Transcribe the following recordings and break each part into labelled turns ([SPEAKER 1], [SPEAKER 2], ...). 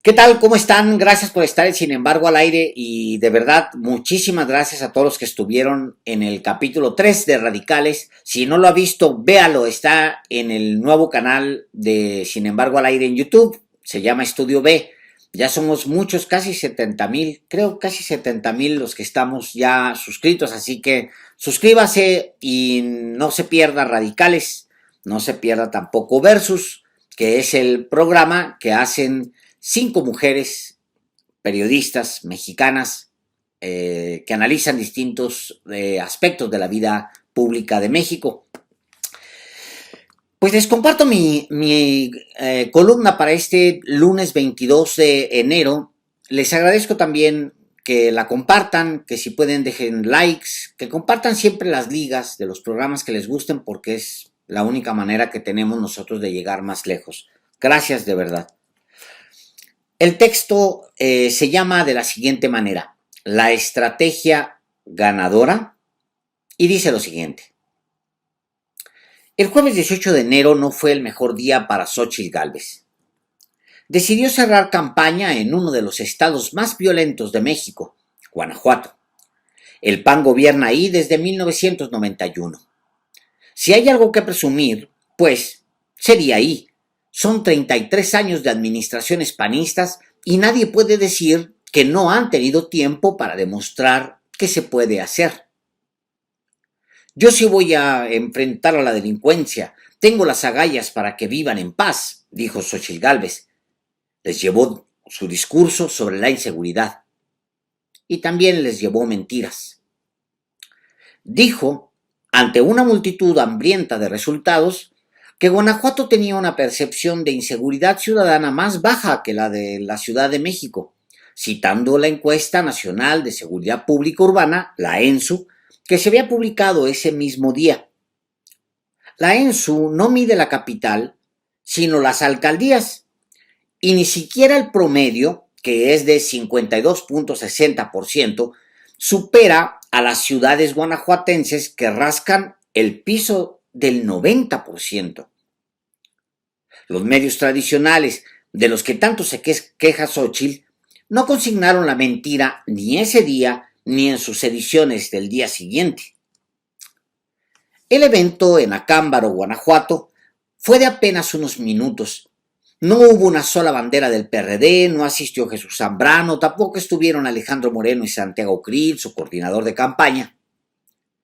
[SPEAKER 1] ¿Qué tal? ¿Cómo están? Gracias por estar en Sin embargo al aire y de verdad muchísimas gracias a todos los que estuvieron en el capítulo 3 de Radicales. Si no lo ha visto, véalo, está en el nuevo canal de Sin embargo al aire en YouTube, se llama Estudio B. Ya somos muchos, casi 70,000, creo casi 70,000 los que estamos ya suscritos, así que suscríbase y no se pierda Radicales, no se pierda tampoco Versus, que es el programa que hacen 5 mujeres periodistas mexicanas que analizan distintos aspectos de la vida pública de México. Pues les comparto mi columna para este lunes 22 de enero. Les agradezco también que la compartan, que si pueden dejen likes, que compartan siempre las ligas de los programas que les gusten porque es la única manera que tenemos nosotros de llegar más lejos. Gracias de verdad. El texto se llama de la siguiente manera: La estrategia ganadora, y dice lo siguiente. El jueves 18 de enero no fue el mejor día para Xóchitl Gálvez. Decidió cerrar campaña en uno de los estados más violentos de México, Guanajuato. El PAN gobierna ahí desde 1991. Si hay algo que presumir, pues sería ahí. Son 33 años de administraciones panistas y nadie puede decir que no han tenido tiempo para demostrar que se puede hacer. Yo sí voy a enfrentar a la delincuencia. Tengo las agallas para que vivan en paz, dijo Xóchitl Gálvez. Les llevó su discurso sobre la inseguridad. Y también les llevó mentiras. Dijo, ante una multitud hambrienta de resultados, que Guanajuato tenía una percepción de inseguridad ciudadana más baja que la de la Ciudad de México, citando la encuesta nacional de seguridad pública urbana, la ENSU, que se había publicado ese mismo día. La ENSU no mide la capital, sino las alcaldías, y ni siquiera el promedio, que es de 52.60%, supera a las ciudades guanajuatenses que rascan el piso del 90%. Los medios tradicionales, de los que tanto se queja Xóchitl, no consignaron la mentira ni ese día ni en sus ediciones del día siguiente. El evento en Acámbaro, Guanajuato, fue de apenas unos minutos. No hubo una sola bandera del PRD, no asistió Jesús Zambrano, tampoco estuvieron Alejandro Moreno y Santiago Krill, su coordinador de campaña,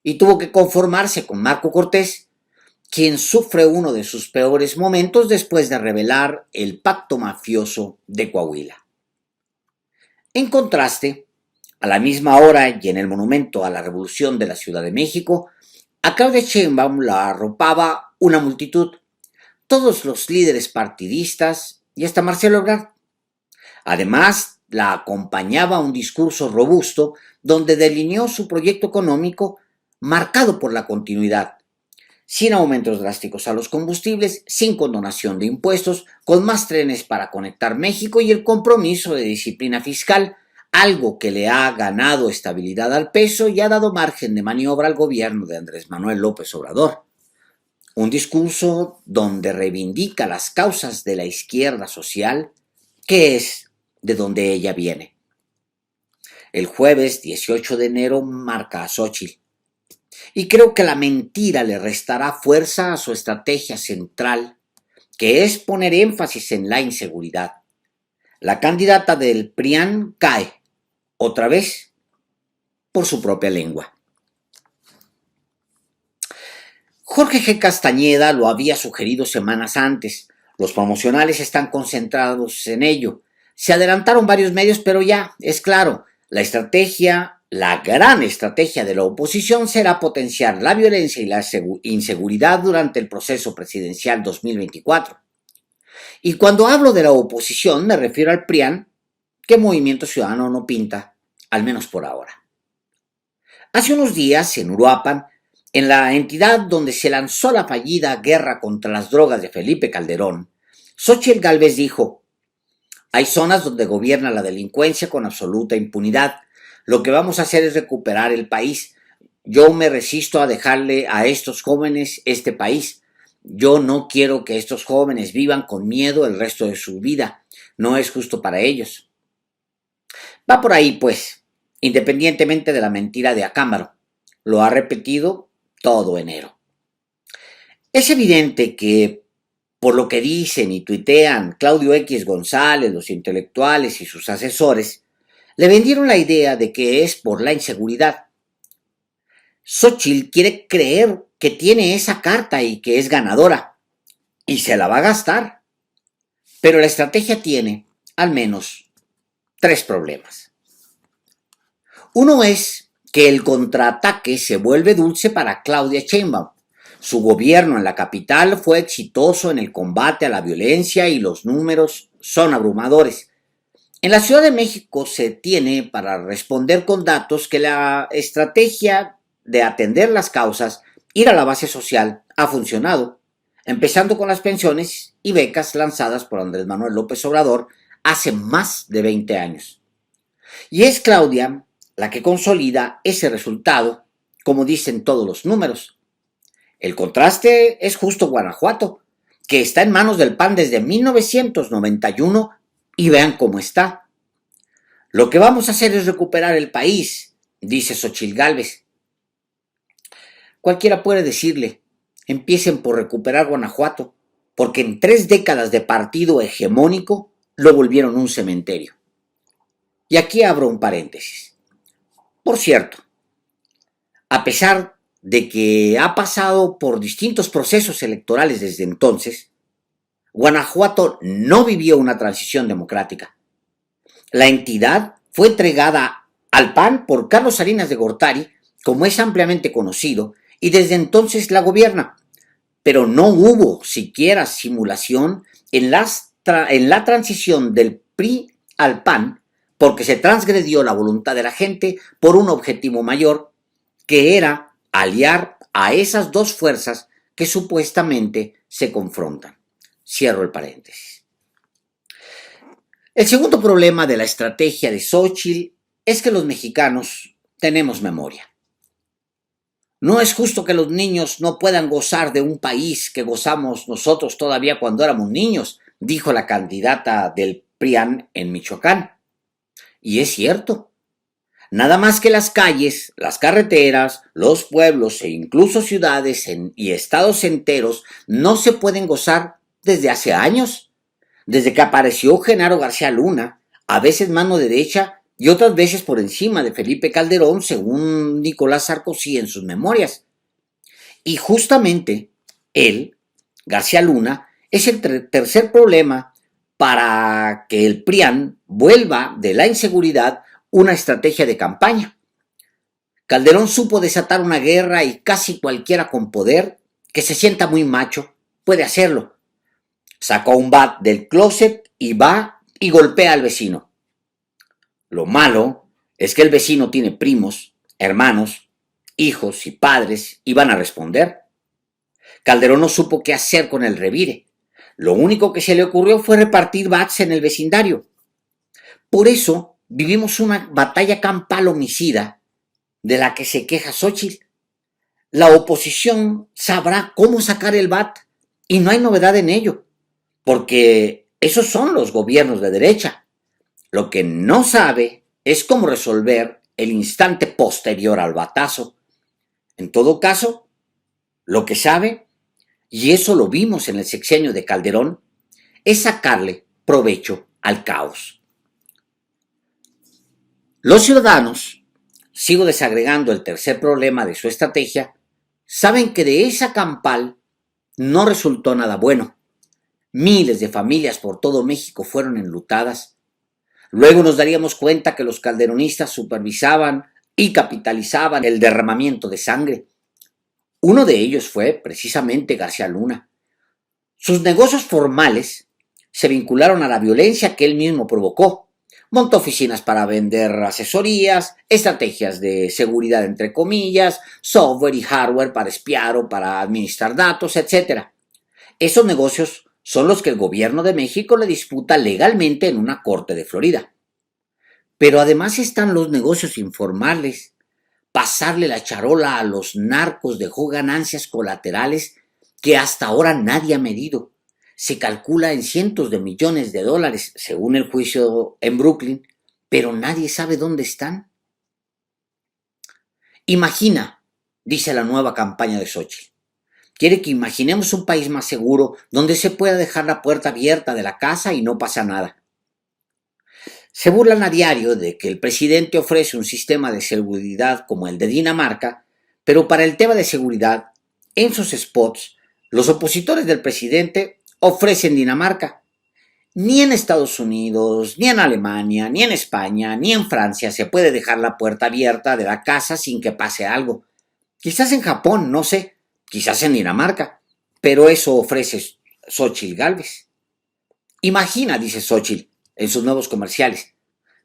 [SPEAKER 1] y tuvo que conformarse con Marco Cortés, quien sufre uno de sus peores momentos después de revelar el pacto mafioso de Coahuila. En contraste, a la misma hora y en el monumento a la Revolución de la Ciudad de México, a Claudia Sheinbaum la arropaba una multitud, todos los líderes partidistas y hasta Marcelo Ebrard. Además, la acompañaba un discurso robusto donde delineó su proyecto económico marcado por la continuidad, sin aumentos drásticos a los combustibles, sin condonación de impuestos, con más trenes para conectar México y el compromiso de disciplina fiscal, algo que le ha ganado estabilidad al peso y ha dado margen de maniobra al gobierno de Andrés Manuel López Obrador. Un discurso donde reivindica las causas de la izquierda social, que es de donde ella viene. El jueves 18 de enero marca a Xóchitl. Y creo que la mentira le restará fuerza a su estrategia central, que es poner énfasis en la inseguridad. La candidata del PRIAN cae, otra vez, por su propia lengua. Jorge G. Castañeda lo había sugerido semanas antes. Los promocionales están concentrados en ello. Se adelantaron varios medios, pero ya, es claro, la gran estrategia de la oposición será potenciar la violencia y la inseguridad durante el proceso presidencial 2024. Y cuando hablo de la oposición me refiero al PRIAN, que Movimiento Ciudadano no pinta, al menos por ahora. Hace unos días, en Uruapan, en la entidad donde se lanzó la fallida guerra contra las drogas de Felipe Calderón, Xóchitl Gálvez dijo: hay zonas donde gobierna la delincuencia con absoluta impunidad. Lo que vamos a hacer es recuperar el país. Yo me resisto a dejarle a estos jóvenes este país. Yo no quiero que estos jóvenes vivan con miedo el resto de su vida. No es justo para ellos. Va por ahí, pues, independientemente de la mentira de Acámbaro. Lo ha repetido todo enero. Es evidente que, por lo que dicen y tuitean Claudio X González, los intelectuales y sus asesores, le vendieron la idea de que es por la inseguridad. Xóchitl quiere creer que tiene esa carta y que es ganadora, y se la va a gastar. Pero la estrategia tiene, al menos, tres problemas. Uno es que el contraataque se vuelve dulce para Claudia Sheinbaum. Su gobierno en la capital fue exitoso en el combate a la violencia y los números son abrumadores. En la Ciudad de México se tiene para responder con datos que la estrategia de atender las causas, ir a la base social, ha funcionado, empezando con las pensiones y becas lanzadas por Andrés Manuel López Obrador hace más de 20 años. Y es Claudia la que consolida ese resultado, como dicen todos los números. El contraste es justo Guanajuato, que está en manos del PAN desde 1991 y vean cómo está. Lo que vamos a hacer es recuperar el país, dice Xochitl Gálvez. Cualquiera puede decirle, empiecen por recuperar Guanajuato, porque en 3 décadas de partido hegemónico lo volvieron un cementerio. Y aquí abro un paréntesis. Por cierto, a pesar de que ha pasado por distintos procesos electorales desde entonces, Guanajuato no vivió una transición democrática. La entidad fue entregada al PAN por Carlos Salinas de Gortari, como es ampliamente conocido, y desde entonces la gobierna. Pero no hubo siquiera simulación en la transición del PRI al PAN, porque se transgredió la voluntad de la gente por un objetivo mayor, que era aliar a esas dos fuerzas que supuestamente se confrontan. Cierro el paréntesis. El segundo problema de la estrategia de Xóchitl es que los mexicanos tenemos memoria. No es justo que los niños no puedan gozar de un país que gozamos nosotros todavía cuando éramos niños, dijo la candidata del PRIAN en Michoacán. Y es cierto. Nada más que las calles, las carreteras, los pueblos e incluso ciudades y estados enteros no se pueden gozar desde hace años. Desde que apareció Genaro García Luna, a veces mano derecha y otras veces por encima de Felipe Calderón, según Nicolás Sarkozy en sus memorias. Y justamente él, García Luna, es el tercer problema para que el PRIAN vuelva de la inseguridad una estrategia de campaña. Calderón supo desatar una guerra y casi cualquiera con poder, que se sienta muy macho, puede hacerlo. Sacó un bat del closet y va y golpea al vecino. Lo malo es que el vecino tiene primos, hermanos, hijos y padres y van a responder. Calderón no supo qué hacer con el revire. Lo único que se le ocurrió fue repartir bats en el vecindario. Por eso vivimos una batalla campal homicida de la que se queja Xóchitl. La oposición sabrá cómo sacar el bat y no hay novedad en ello, porque esos son los gobiernos de derecha. Lo que no sabe es cómo resolver el instante posterior al batazo. En todo caso, lo que sabe, y eso lo vimos en el sexenio de Calderón, es sacarle provecho al caos. Los ciudadanos, sigo desagregando el tercer problema de su estrategia, saben que de esa campal no resultó nada bueno. Miles de familias por todo México fueron enlutadas. Luego nos daríamos cuenta que los calderonistas supervisaban y capitalizaban el derramamiento de sangre. Uno de ellos fue precisamente García Luna. Sus negocios formales se vincularon a la violencia que él mismo provocó. Montó oficinas para vender asesorías, estrategias de seguridad entre comillas, software y hardware para espiar o para administrar datos, etc. Esos negocios son los que el gobierno de México le disputa legalmente en una corte de Florida. Pero además están los negocios informales. Pasarle la charola a los narcos dejó ganancias colaterales que hasta ahora nadie ha medido. se calcula en cientos de millones de dólares, según el juicio en Brooklyn, pero nadie sabe dónde están. Imagina, dice la nueva campaña de Xochitl. Quiere que imaginemos un país más seguro donde se pueda dejar la puerta abierta de la casa y no pasa nada. Se burlan a diario de que el presidente ofrece un sistema de seguridad como el de Dinamarca, pero para el tema de seguridad, en sus spots, los opositores del presidente ofrecen Dinamarca. Ni en Estados Unidos, ni en Alemania, ni en España, ni en Francia se puede dejar la puerta abierta de la casa sin que pase algo. Quizás en Japón, no sé, quizás en Dinamarca, pero eso ofrece Xochitl Gálvez. Imagina, dice Xochitl en sus nuevos comerciales,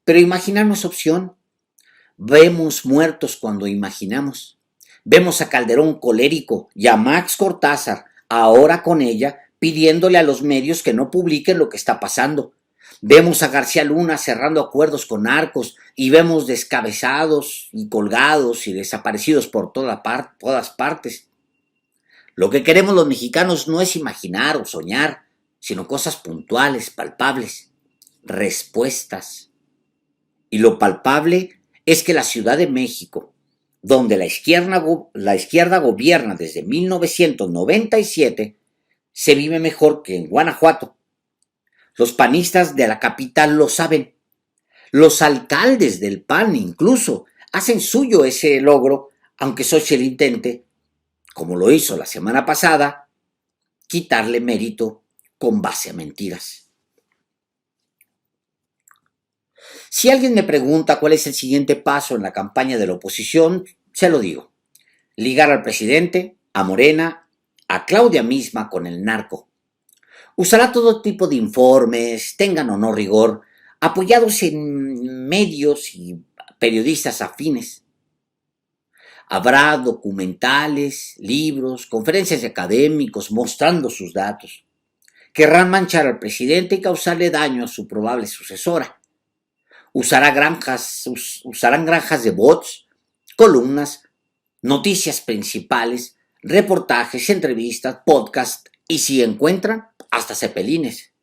[SPEAKER 1] pero imaginar no es opción. Vemos muertos cuando imaginamos. Vemos a Calderón colérico y a Max Cortázar, ahora con ella, pidiéndole a los medios que no publiquen lo que está pasando. Vemos a García Luna cerrando acuerdos con narcos y vemos descabezados y colgados y desaparecidos por todas partes. Lo que queremos los mexicanos no es imaginar o soñar, sino cosas puntuales, palpables, respuestas. Y lo palpable es que la Ciudad de México, donde la izquierda gobierna desde 1997, se vive mejor que en Guanajuato. Los panistas de la capital lo saben. Los alcaldes del PAN incluso hacen suyo ese logro, aunque Xochitl intente, como lo hizo la semana pasada, quitarle mérito con base a mentiras. Si alguien me pregunta cuál es el siguiente paso en la campaña de la oposición, se lo digo. Ligar al presidente, a Morena, a Claudia misma con el narco. Usará todo tipo de informes, tengan o no rigor, apoyados en medios y periodistas afines. Habrá documentales, libros, conferencias de académicos mostrando sus datos. Querrán manchar al presidente y causarle daño a su probable sucesora. Usarán granjas de bots, columnas, noticias principales, reportajes, entrevistas, podcasts y si encuentran, hasta cepelines.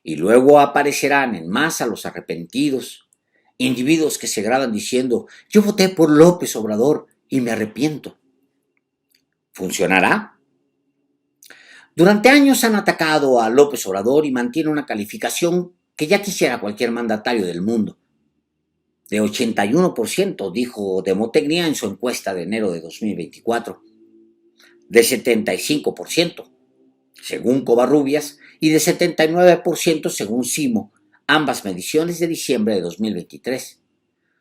[SPEAKER 1] Y luego aparecerán en masa los arrepentidos, individuos que se graban diciendo: yo voté por López Obrador y me arrepiento. ¿Funcionará? Durante años han atacado a López Obrador y mantiene una calificación que ya quisiera cualquier mandatario del mundo. De 81%, dijo Demotecnia en su encuesta de enero de 2024. De 75%, según Covarrubias, y de 79% según Simo, ambas mediciones de diciembre de 2023.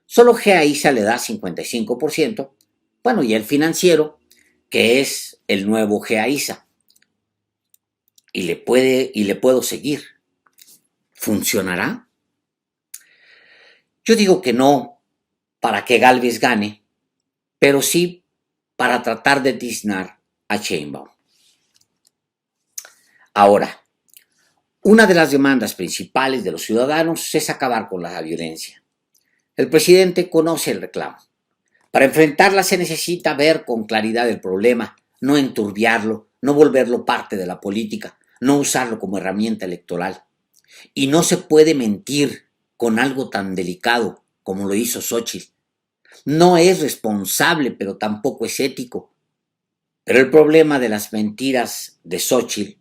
[SPEAKER 1] Solo GAISA le da 55%, bueno, y el Financiero, que es el nuevo GAISA. Y le puedo seguir. ¿Funcionará? Yo digo que no para que Gálvez gane, pero sí para tratar de tiznar a Sheinbaum. Ahora, una de las demandas principales de los ciudadanos es acabar con la violencia. El presidente conoce el reclamo. Para enfrentarla se necesita ver con claridad el problema, no enturbiarlo, no volverlo parte de la política, no usarlo como herramienta electoral. Y no se puede mentir con algo tan delicado como lo hizo Xochitl. No es responsable, pero tampoco es ético. Pero el problema de las mentiras de Xochitl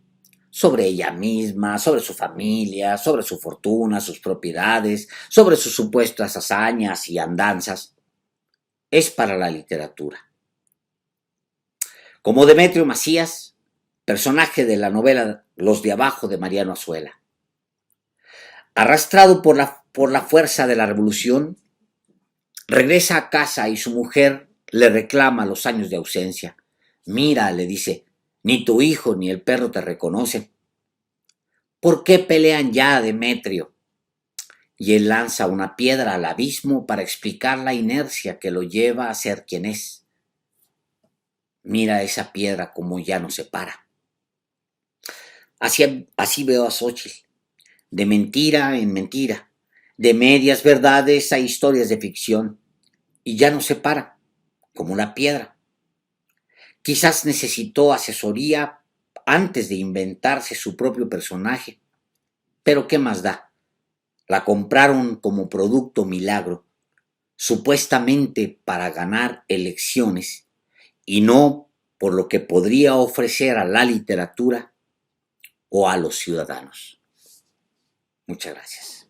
[SPEAKER 1] sobre ella misma, sobre su familia, sobre su fortuna, sus propiedades, sobre sus supuestas hazañas y andanzas, es para la literatura. Como Demetrio Macías, personaje de la novela Los de Abajo de Mariano Azuela. Arrastrado por la fuerza de la revolución, regresa a casa y su mujer le reclama los años de ausencia. Mira, le dice, ni tu hijo ni el perro te reconocen. ¿Por qué pelean ya, Demetrio? Y él lanza una piedra al abismo para explicar la inercia que lo lleva a ser quien es. Mira esa piedra como ya no se para. Así veo a Xochitl, de mentira en mentira, de medias verdades a historias de ficción, y ya no se para, como una piedra. Quizás necesitó asesoría antes de inventarse su propio personaje. Pero ¿qué más da? La compraron como producto milagro, supuestamente para ganar elecciones y no por lo que podría ofrecer a la literatura o a los ciudadanos. Muchas gracias.